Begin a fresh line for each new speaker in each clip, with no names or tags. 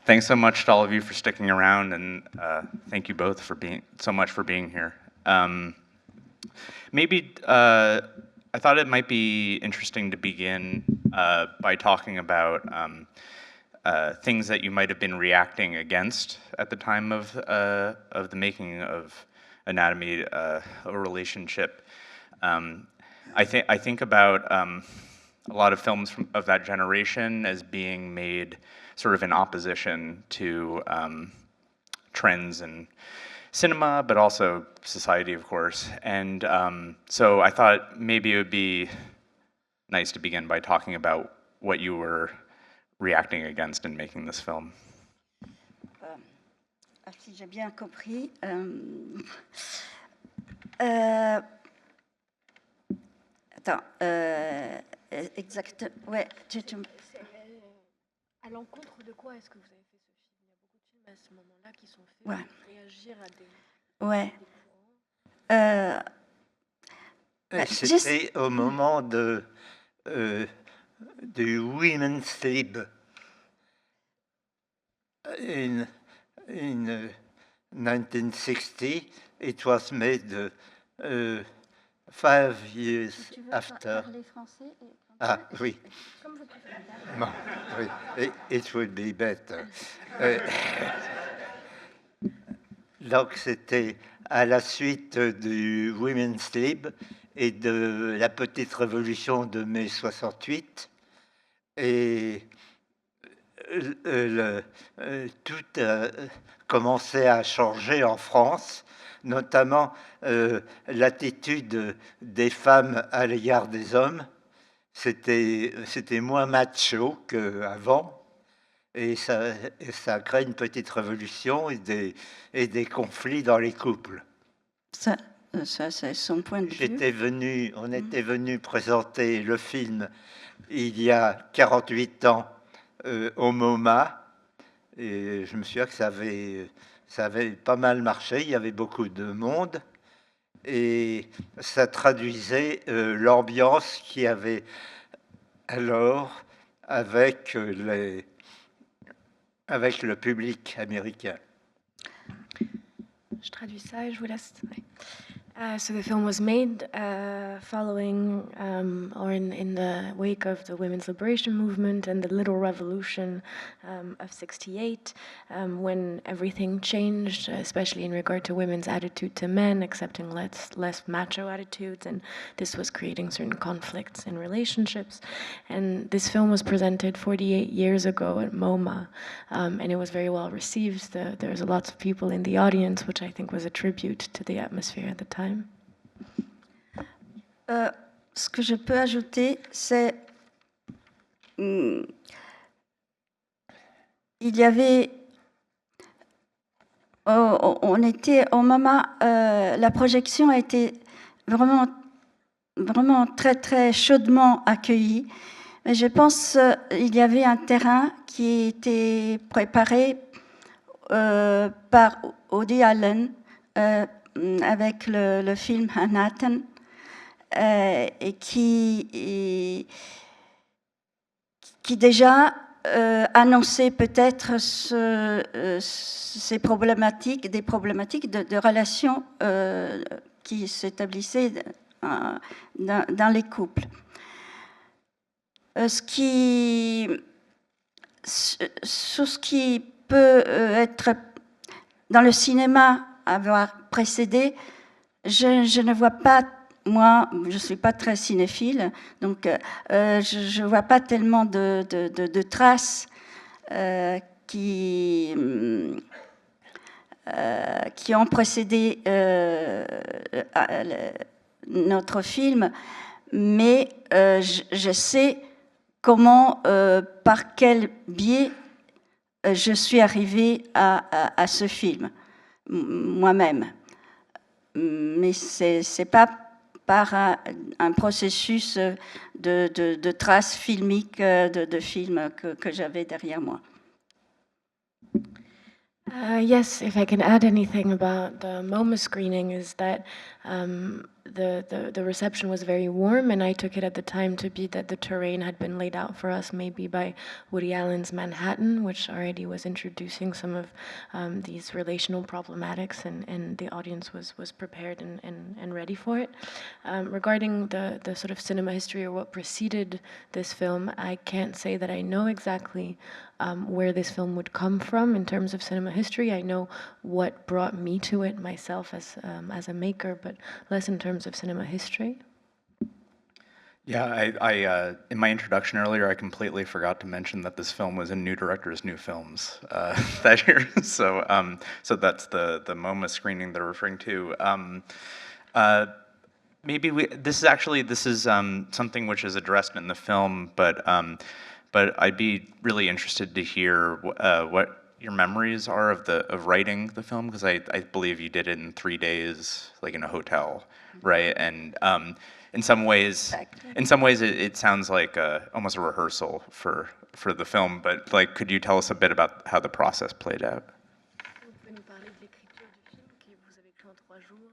thanks so much to all of you for sticking around, and thank you both for being here. Maybe I thought it might be interesting to begin by talking about things that you might have been reacting against at the time of the making of Anatomy, a Relationship. I think about a lot of films of that generation as being made sort of in opposition to trends in cinema, but also society, of course. And so I thought maybe it would be nice to begin by talking about what you were reacting against in making this film.
Si j'ai bien compris, attends, exact, ouais.
À l'encontre de quoi est-ce que vous avez fait ce film? Il y a beaucoup de films à ce moment-là qui sont faits pour réagir à des...
Ouais.
C'était au moment du Women's Lib. In 1960, it was made 5 years after. Ah oui. Bon, oui. It would be better. Donc c'était à la suite du Women's Lib et de la petite révolution de mai 68, et tout a commencé à changer en France, notamment l'attitude des femmes à l'égard des hommes. C'était moins macho qu'avant, et ça a créé une petite révolution et des conflits dans les couples.
Ça c'est son point de vue.
On était venu présenter le film il y a 48 ans au MoMA, et je me souviens que ça avait pas mal marché, il y avait beaucoup de monde, et ça traduisait l'ambiance qu'il y avait alors avec le public américain.
Je traduis ça et je vous laisse. So the film was made following or in the wake of the women's liberation movement and the Little Revolution of '68, when everything changed, especially in regard to women's attitude to men, accepting less macho attitudes, and this was creating certain conflicts in relationships. And this film was presented 48 years ago at MoMA, and it was very well received. There was lots of people in the audience, which I think was a tribute to the atmosphere at the time.
Ce que je peux ajouter, c'est il y avait, on était au moment, la projection a été vraiment très très chaudement accueillie. Mais je pense il y avait un terrain qui était préparé par Woody Allen avec le film Manhattan, et qui déjà annonçait peut-être ces problématiques, des problématiques de relations qui s'établissaient dans les couples. Ce qui peut être dans le cinéma avoir précédé, je ne vois pas, moi je ne suis pas très cinéphile, donc je ne vois pas tellement de traces qui ont précédé notre film, mais je sais comment, par quel biais je suis arrivée à ce film moi-même. Mais c'est pas par un processus de traces filmiques de films que j'avais derrière moi.
Yes, if I can add anything about the MoMA screening, is that the reception was very warm, and I took it at the time to be that the terrain had been laid out for us maybe by Woody Allen's Manhattan, which already was introducing some of these relational problematics, and the audience was prepared and ready for it. Regarding the sort of cinema history or what preceded this film, I can't say that I know exactly where this film would come from in terms of cinema history. I know what brought me to it myself as a maker, but less in terms of cinema history.
Yeah, I in my introduction earlier, I completely forgot to mention that this film was in New Directors' New Films that year. So that's the MoMA screening they're referring to. Maybe this is something which is addressed in the film, but I'd be really interested to hear what your memories are of writing the film, because I believe you did it in 3 days, like in a hotel, right? And in some ways, it sounds like almost a rehearsal for the film. But like, could you tell us a bit about how the process played out?
Vous pouvez nous parler de l'écriture du film que vous avez écrit en 3 jours?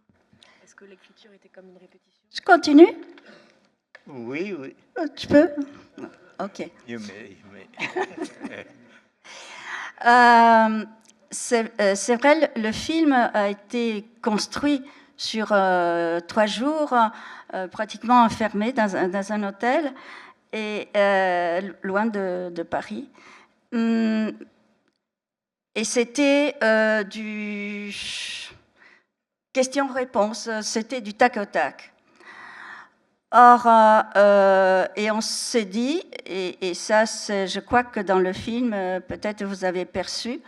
Est-ce que l'écriture était comme une répétition?
Je continue?
Oui, oui.
Tu peux? Ok.
You may.
C'est vrai, le film a été construit sur 3 jours, pratiquement enfermé dans un hôtel, et loin de Paris. Et c'était du question-réponse, c'était du tac au tac. Or, et on s'est dit, et ça, je crois que dans le film, peut-être vous avez perçu,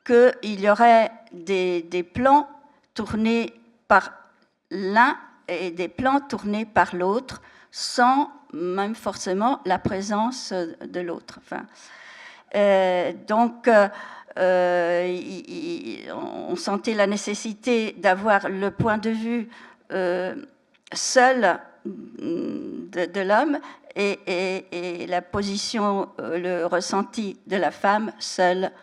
qu'il y aurait des plans tournés par l'un et des plans tournés par l'autre, sans même forcément la présence de l'autre. Enfin, donc, on sentait la nécessité d'avoir le point de vue seul de l'homme et la position, le ressenti de la femme seule,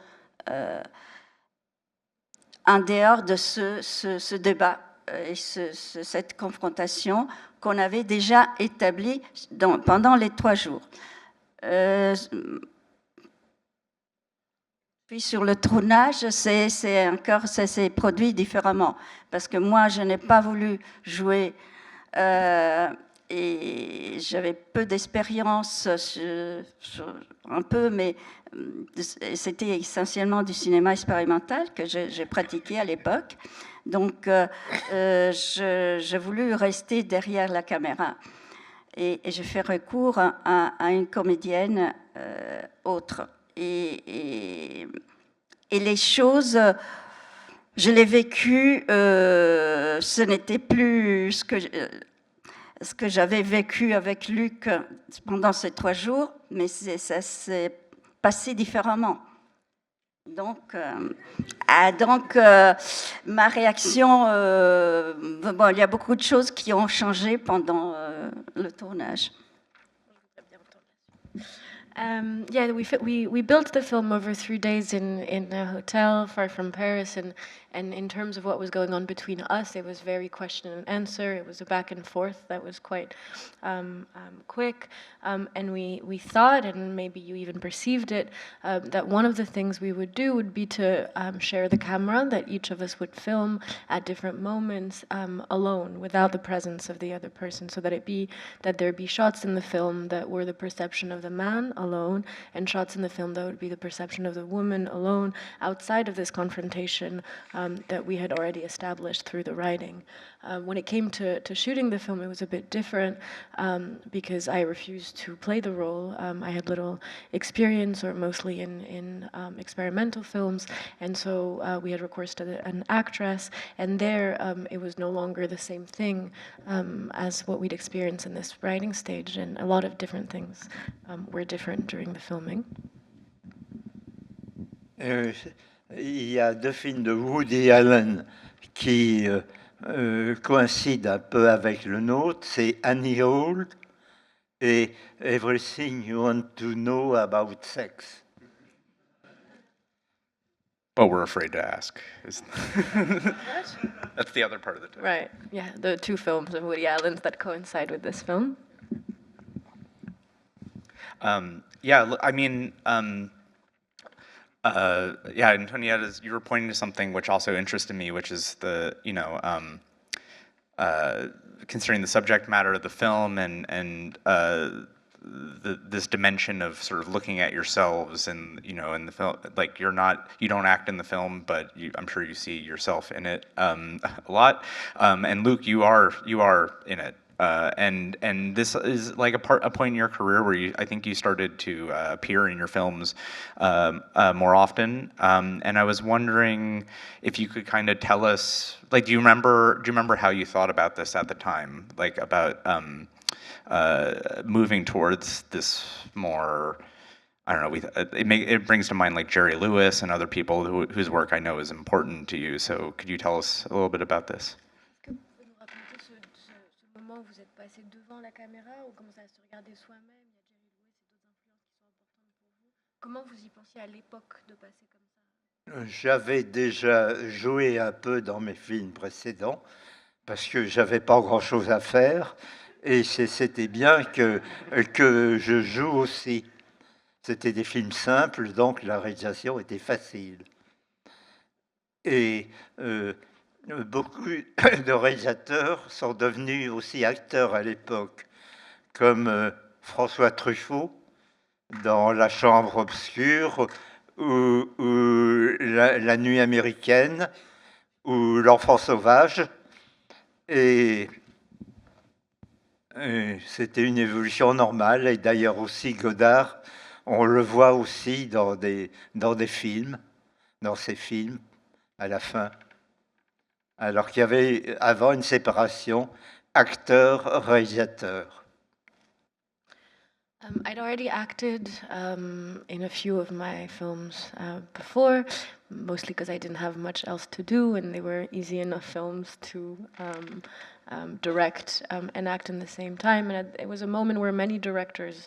en dehors de ce débat et cette confrontation qu'on avait déjà établie pendant les 3 jours. Puis sur le tournage, ça s'est produit différemment, parce que moi, je n'ai pas voulu jouer et j'avais peu d'expérience, un peu, mais c'était essentiellement du cinéma expérimental que j'ai pratiqué à l'époque. Donc, j'ai voulu rester derrière la caméra. Et j'ai fait recours à une comédienne autre. Et les choses, je l'ai vécu, ce n'était plus ce que j'avais vécu avec Luc pendant ces 3 jours, mais ça s'est passé différemment. Donc, ma réaction, bon, il y a beaucoup de choses qui ont changé pendant le tournage.
Yeah, we built the film over 3 days in a hotel far from Paris, and in terms of what was going on between us, it was very question and answer. It was a back and forth that was quite quick, and we thought, and maybe you even perceived it, that one of the things we would do would be to share the camera, that each of us would film at different moments alone, without the presence of the other person, so that there be shots in the film that were the perception of the man alone, and shots in the film that would be the perception of the woman alone, outside of this confrontation that we had already established through the writing. When it came to shooting the film, it was a bit different because I refused to play the role. I had little experience, or mostly in experimental films, and so we had recourse to an actress, and there it was no longer the same thing as what we'd experienced in this writing stage, and a lot of different things were different during the filming.
Il y a 2 films de Woody Allen qui coïncident un peu avec le nôtre, c'est Annie Hall et Everything You Want to Know About Sex.
But we're afraid to ask. That's the other part of the title.
Right, yeah, the two films of Woody Allen's that coincide with this film.
Yeah, I mean, yeah, Antonietta, you were pointing to something which also interested me, which is the, considering the subject matter of the film and this dimension of sort of looking at yourselves and in the film, like you don't act in the film, but I'm sure you see yourself in it a lot. And Luke, you are in it. And this is like a point in your career where I think you started to appear in your films more often. And I was wondering if you could kind of tell us, like, do you remember how you thought about this at the time, like about moving towards this more, I don't know, it brings to mind like Jerry Lewis and other people whose work I know is important to you. So could you tell us a little bit about this?
Moment où vous êtes passé devant la caméra, ou commencé à se regarder soi-même, il y a Jerry Lewis et d'autres influences qui sont importantes pour vous. Comment vous y pensiez à l'époque de passer comme ça?
J'avais déjà joué un peu dans mes films précédents parce que j'avais pas grand-chose à faire et c'était bien que je joue aussi. C'était des films simples, donc la réalisation était facile. Et beaucoup de réalisateurs sont devenus aussi acteurs à l'époque, comme François Truffaut dans La Chambre obscure, ou la Nuit américaine, ou L'Enfant sauvage. Et c'était une évolution normale. Et d'ailleurs aussi Godard, on le voit aussi dans des films, dans ses films, à la fin. Alors qu'il y avait avant une séparation acteur-réalisateur.
I'd already acted in a few of my films before, mostly because I didn't have much else to do, and they were easy enough films to direct and act in the same time. And it was a moment where many directors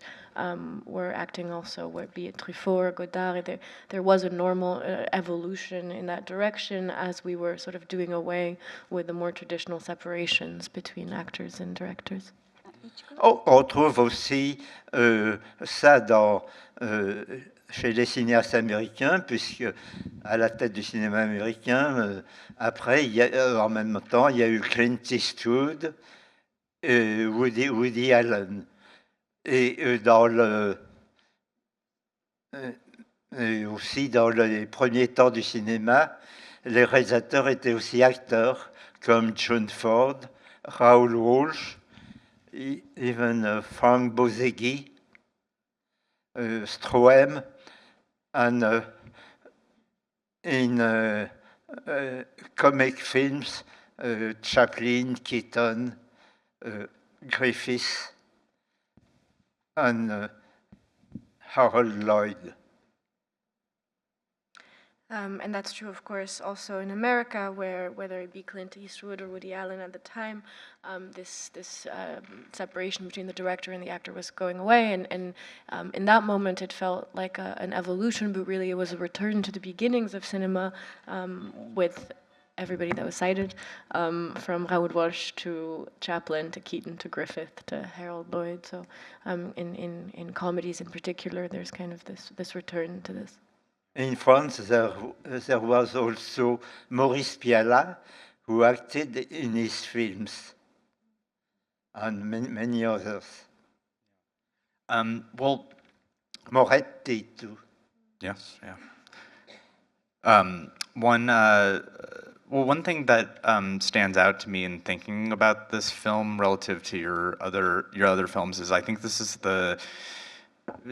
were acting also, be it Truffaut or Godard. There was a normal evolution in that direction as we were sort of doing away with the more traditional separations between actors and directors.
On trouve aussi ça chez les cinéastes américains, puisque à la tête du cinéma américain, après, en même temps, il y a eu Clint Eastwood, Woody Allen. Et aussi dans les premiers temps du cinéma, les réalisateurs étaient aussi acteurs, comme John Ford, Raoul Walsh, even Frank Bozeghi, Stroheim, and in comic films, Chaplin, Keaton, Griffith, and Harold Lloyd.
And that's true, of course, also in America, where whether it be Clint Eastwood or Woody Allen at the time, this separation between the director and the actor was going away. And in that moment, it felt like an evolution, but really it was a return to the beginnings of cinema with everybody that was cited, from Raoul Walsh to Chaplin to Keaton to Griffith to Harold Lloyd. So in comedies in particular, there's kind of this return to this.
In France, there was also Maurice Pialat, who acted in his films, and many others.
Well,
Moretti too.
yes, yeah. One thing that stands out to me in thinking about this film relative to your other films is I think this is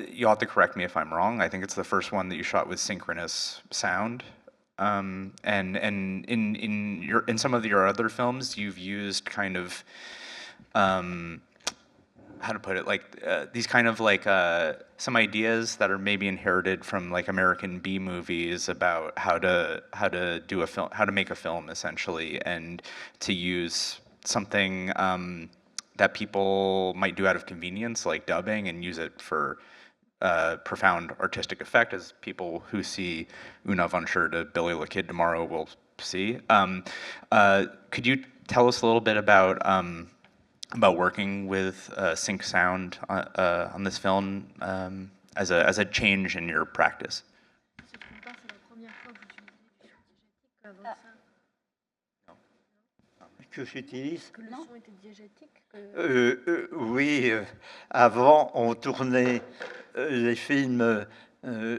you'll have to correct me if I'm wrong. I think it's the first one that you shot with synchronous sound. And in some of your other films, you've used kind of how to put it, like these kind of like some ideas that are maybe inherited from like American B movies about how to do a film, how to make a film essentially, and to use something that people might do out of convenience, like dubbing, and use it for profound artistic effect, as people who see Una von Scher to Billy the Kid tomorrow will see. Could you tell us a little bit about working with Sync Sound on this film as a change in your practice?
Que j'utilise? Oui, avant on tournait les films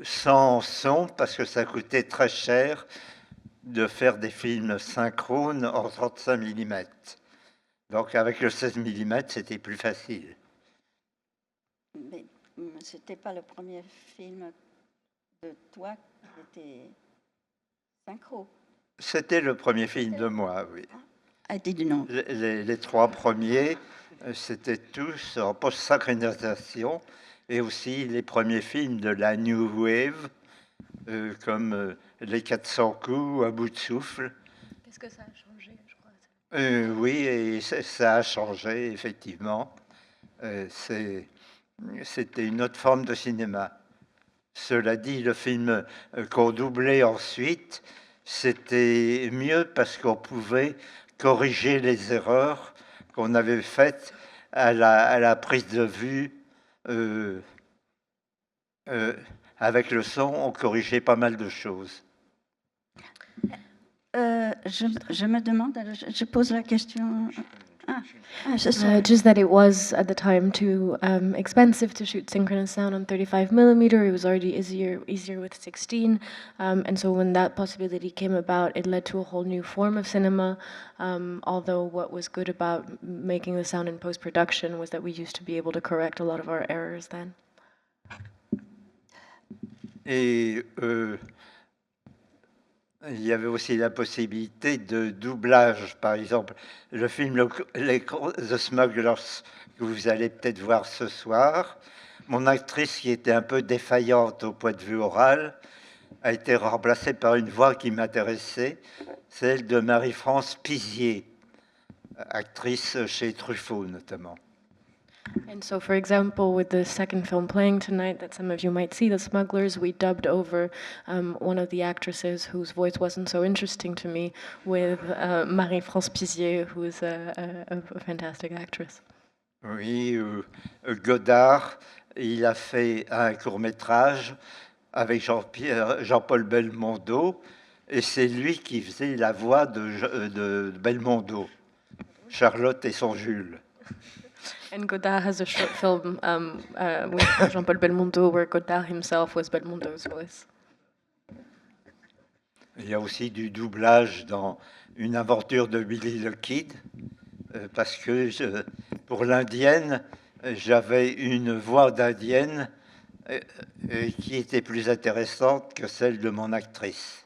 sans son parce que ça coûtait très cher de faire des films synchrones en 35 mm. Donc avec le 16 mm, c'était plus facile.
Mais c'était pas le premier film de toi qui était synchro.
C'était le premier film de moi, oui.
I didn't know.
Les trois premiers, c'était tous en post-synchronisation, et aussi les premiers films de la New Wave, comme Les 400 coups, À bout de souffle.
Qu'est-ce que ça a changé, je crois?
Oui, et ça a changé, effectivement. C'était une autre forme de cinéma. Cela dit, le film qu'on doublait ensuite, c'était mieux parce qu'on pouvait corriger les erreurs qu'on avait faites à la prise de vue. Avec le son, on corrigeait pas mal de choses.
Je me demande, je pose la question. C'est ça.
Just that it was at the time too expensive to shoot synchronous sound on 35mm. It was already easier with 16, and so when that possibility came about, it led to a whole new form of cinema. Although what was good about making the sound in post-production was that we used to be able to correct a lot of our errors then.
Et il y avait aussi la possibilité de doublage, par exemple, le film The Smugglers, que vous allez peut-être voir ce soir. Mon actrice, qui était un peu défaillante au point de vue oral, a été remplacée par une voix qui m'intéressait, celle de Marie-France Pizier, actrice chez Truffaut notamment.
And so, for example, with the second film playing tonight that some of you might see, The Smugglers, we dubbed over one of the actresses whose voice wasn't so interesting to me with Marie-France Pizier, who is a fantastic actress.
Oui, Godard, il a fait un court-métrage avec Jean-Paul Belmondo, et c'est lui qui faisait la voix de Belmondo, Charlotte et son Jules.
And Godard has a short film with Jean-Paul Belmondo where Godard himself was Belmondo's voice.
Il y a aussi du doublage dans Une aventure de Billy the Kid, parce que pour l'indienne, j'avais une voix d'indienne qui était plus intéressante que celle de mon actrice.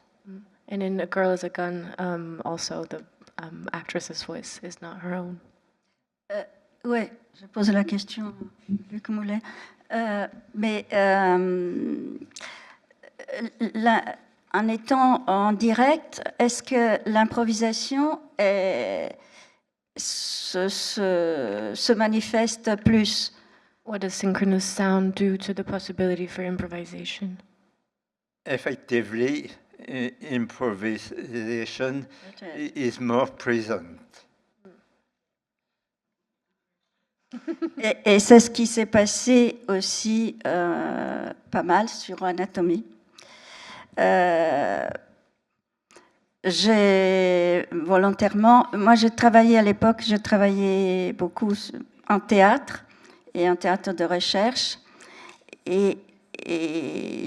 And in A Girl is a Gun, also the actress's voice is not her own.
Oui, je pose la question, Luc Moulet. Mais en étant en direct, est-ce que l'improvisation se manifeste plus?
What does synchronous sound do to the possibility for improvisation?
Effectively, improvisation is more present.
Et c'est ce qui s'est passé aussi pas mal sur Anatomie. J'ai volontairement, moi j'ai travaillé à l'époque, je travaillais beaucoup en théâtre et en théâtre de recherche, et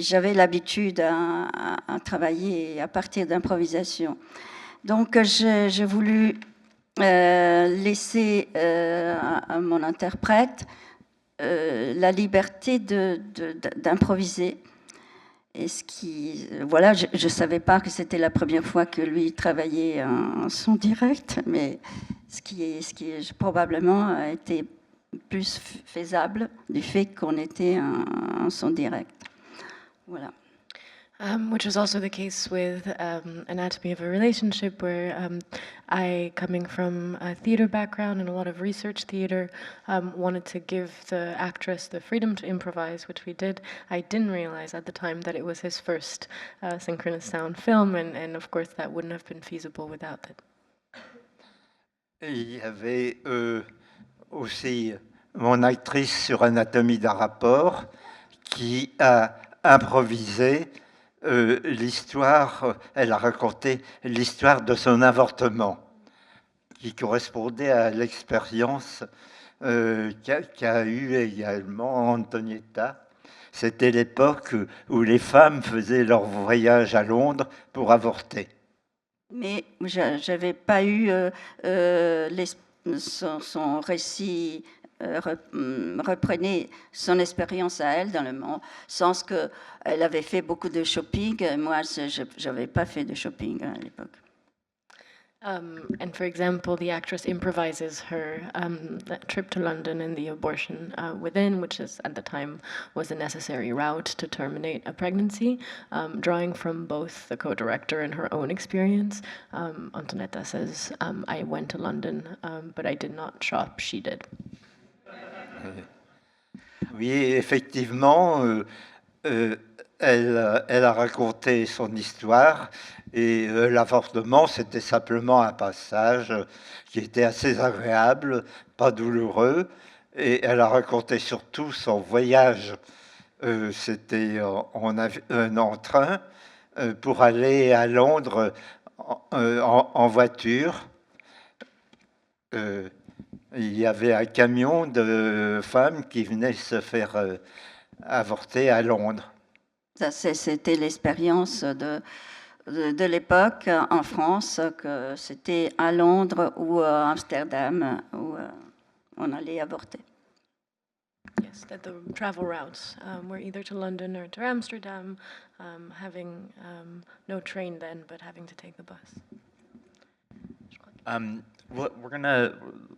j'avais l'habitude à travailler à partir d'improvisation. Donc j'ai voulu laisser à mon interprète la liberté d'improviser. Et ce qui, voilà, je ne savais pas que c'était la première fois que lui travaillait en son direct, mais ce qui probablement a été plus faisable du fait qu'on était en son direct. Voilà.
Which was also the case with Anatomy of a Relationship, where I, coming from a theater background and a lot of research theater, wanted to give the actress the freedom to improvise, which we did. I didn't realize at the time that it was his first synchronous sound film, and of course that wouldn't have been feasible without it.
Et il y avait aussi mon actrice sur Anatomie d'un rapport qui a improvisé l'histoire, elle a raconté l'histoire de son avortement, qui correspondait à l'expérience qu'a eue également Antonietta. C'était l'époque où les femmes faisaient leur voyage à Londres pour avorter.
Mais je n'avais pas eu son récit reprenait son expérience à elle, dans le sens qu'elle avait fait beaucoup de shopping. Moi, je n'avais pas fait de shopping à l'époque.
And for example, the actress improvises her trip to London and the abortion within, which is at the time was a necessary route to terminate a pregnancy, drawing from both the co-director and her own experience. Antonietta says, I went to London, but I did not shop, she did.
Oui, effectivement, elle a raconté son histoire et l'avortement, c'était simplement un passage qui était assez agréable, pas douloureux. Et elle a raconté surtout son voyage. C'était en train pour aller à Londres en voiture. Il y avait un camion de femmes qui venaient se faire avorter à Londres.
Ça, c'était l'expérience de l'époque en France, que c'était à Londres ou à Amsterdam où on allait avorter.
Yes, that the travel routes were either to London or to Amsterdam, having no train then, but having to take the bus.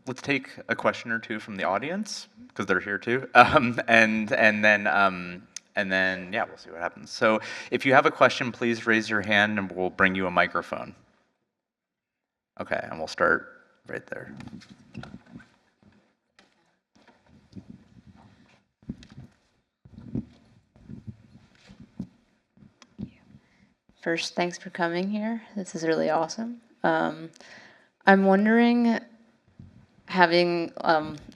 Let's take a question or two from the audience, because they're here too, and then yeah, we'll see what happens. So if you have a question, please raise your hand and we'll bring you a microphone. Okay, and we'll start right there.
First, thanks for coming here. This is really awesome. I'm wondering, having,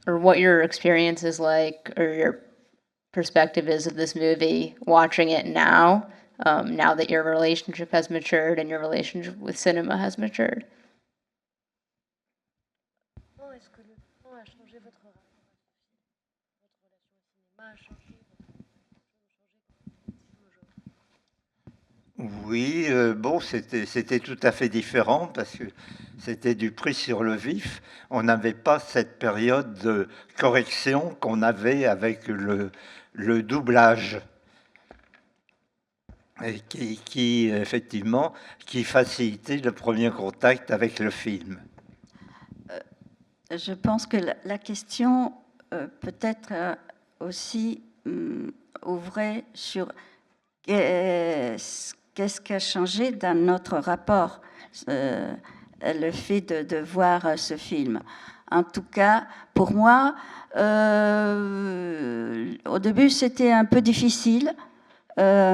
or what your experience is like, or your perspective is of this movie, watching it now, now that your relationship has matured and your relationship with cinema has matured.
Oui, bon, c'était tout à fait différent parce que c'était du pris sur le vif. On n'avait pas cette période de correction qu'on avait avec le doublage. Et qui effectivement, qui facilitait le premier contact avec le film.
Je pense que la question peut-être aussi ouvrait sur qu'est-ce qui a changé dans notre rapport, le fait de voir ce film. En tout cas, pour moi, au début, c'était un peu difficile, la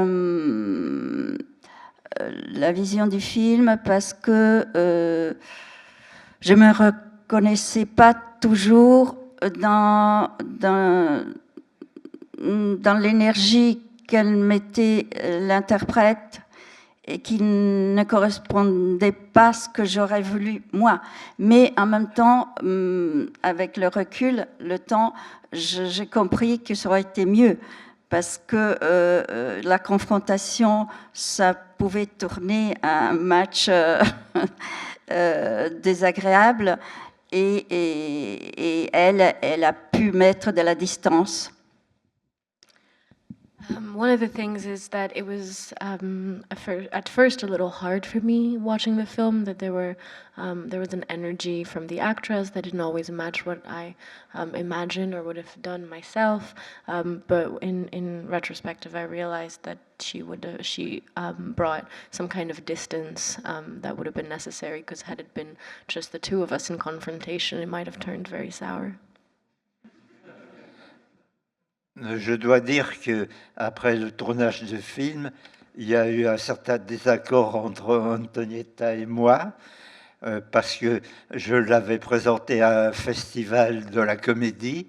vision du film, parce que je me reconnaissais pas toujours dans l'énergie qu'elle mettait l'interprète et qui ne correspondait pas à ce que j'aurais voulu moi. Mais en même temps, avec le recul, le temps, j'ai compris que ça aurait été mieux parce que la confrontation, ça pouvait tourner à un match désagréable et elle a pu mettre de la distance.
One of the things is that it was at first a little hard for me watching the film, that there was an energy from the actress that didn't always match what I imagined or would have done myself. But in retrospective, I realized that she brought some kind of distance that would have been necessary, because had it been just the two of us in confrontation, it might have turned very sour.
Je dois dire que après le tournage du film, il y a eu un certain désaccord entre Antonietta et moi, parce que je l'avais présenté à un festival de la comédie,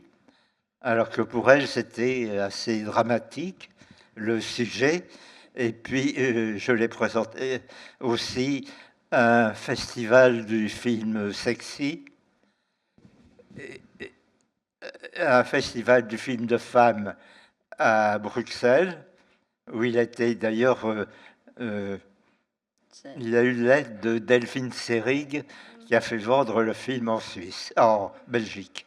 alors que pour elle, c'était assez dramatique, le sujet. Et puis, je l'ai présenté aussi à un festival du film sexy, un festival du film de femmes à Bruxelles, où il a été d'ailleurs, il a eu l'aide de Delphine Seyrig, qui a fait vendre le film en Suisse, en Belgique.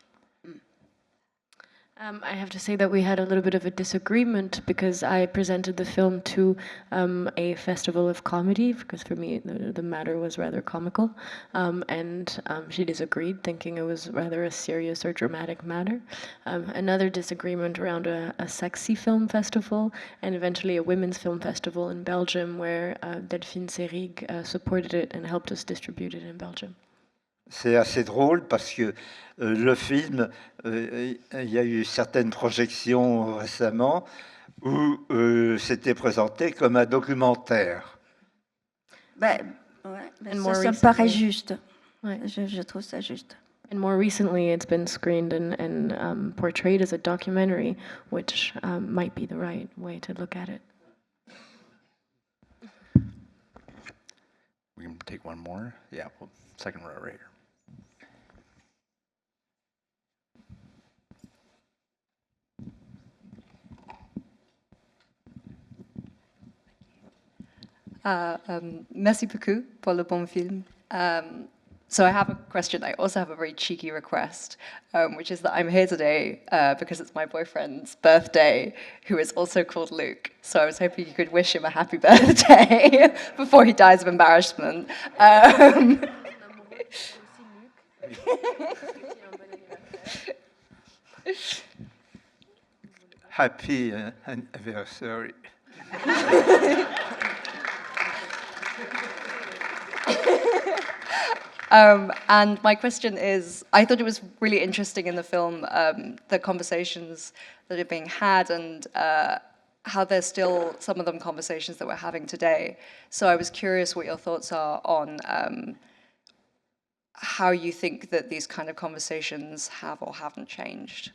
I have to say that we had a little bit of a disagreement, because I presented the film to a festival of comedy, because for me the matter was rather comical, and she disagreed, thinking it was rather a serious or dramatic matter. Another disagreement around a sexy film festival, and eventually a women's film festival in Belgium, where Delphine Seyrig supported it and helped us distribute it in Belgium.
C'est assez drôle parce que le film, il y a eu certaines projections récemment où c'était présenté comme un documentaire.
Ben, ouais, ben
And
ça,
more
ça me paraît
recently.
juste.
Ouais.
Je trouve ça juste.
And more recently, it's been screened and portrayed as a documentary, which might be the right way to look at it.
We can take one more. Yeah, well, second row right here.
Merci beaucoup pour le bon film. So I have a question. I also have a very cheeky request, which is that I'm here today because it's my boyfriend's birthday, who is also called Luke. So I was hoping you could wish him a happy birthday before he dies of embarrassment.
Happy anniversary.
And my question is, I thought it was really interesting in the film, the conversations that are being had, and how there's still some of them conversations that we're having today. So I was curious what your thoughts are on how you think that these kind of conversations have or haven't changed.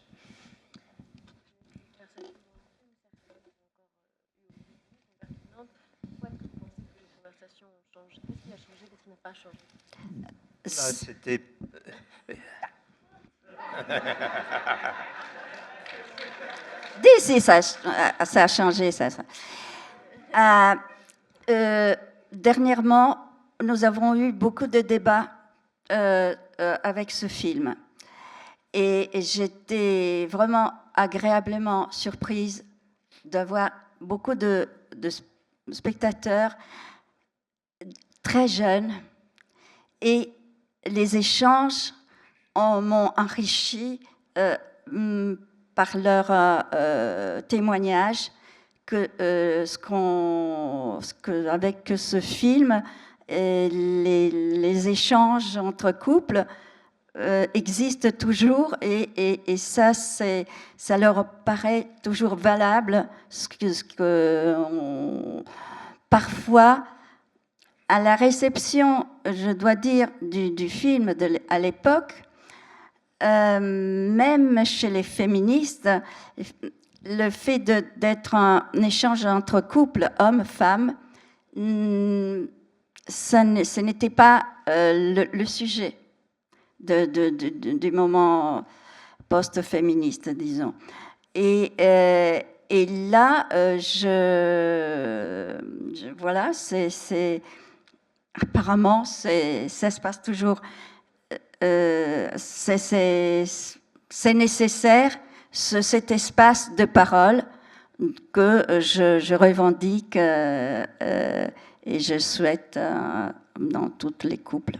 C'était...
D'ici, ça a changé. Dernièrement, nous avons eu beaucoup de débats avec ce film. Et j'étais vraiment agréablement surprise d'avoir beaucoup de spectateurs très jeunes. Et les échanges m'ont enrichi par leur témoignage avec ce film, les échanges entre couples existent toujours, et ça leur paraît toujours valable, parfois à la réception, je dois dire, du film à l'époque, même chez les féministes, le fait d'être un échange entre couples, hommes-femmes, ce n'était pas le sujet du moment post-féministe, disons. Et là, voilà, apparemment, ça se passe toujours. C'est nécessaire, cet espace de parole que je revendique et je souhaite dans tous les couples.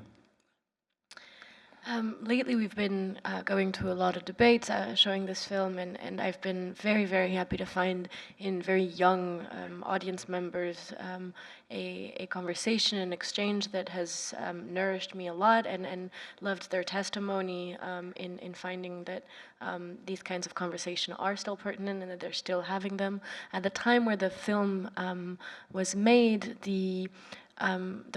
Lately, we've been going to a lot of debates showing this film, and I've been very, very happy to find in very young audience members a conversation, an exchange that has nourished me a lot, and loved their testimony in finding that these kinds of conversation are still pertinent and that they're still having them. At the time where the film was made, the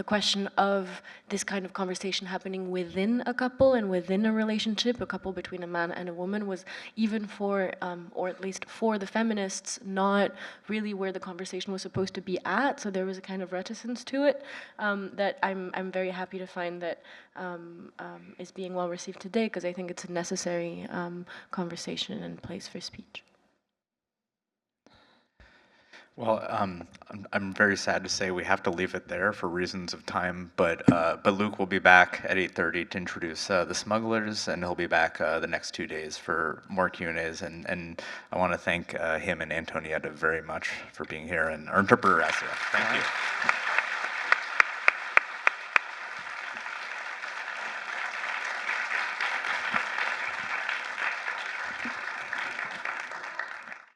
question of this kind of conversation happening within a couple and within a relationship, a couple between a man and a woman, was even for, or at least for the feminists, not really where the conversation was supposed to be at. So there was a kind of reticence to it that I'm very happy to find that is being well received today, because I think it's a necessary conversation and place for speech.
Well, I'm very sad to say we have to leave it there for reasons of time, but Luc will be back at 8:30 to introduce The Smugglers, and he'll be back the next 2 days for more Q&As, and I want to thank him and Antonietta very much for being here, and our interpreter, Asia. Thank you.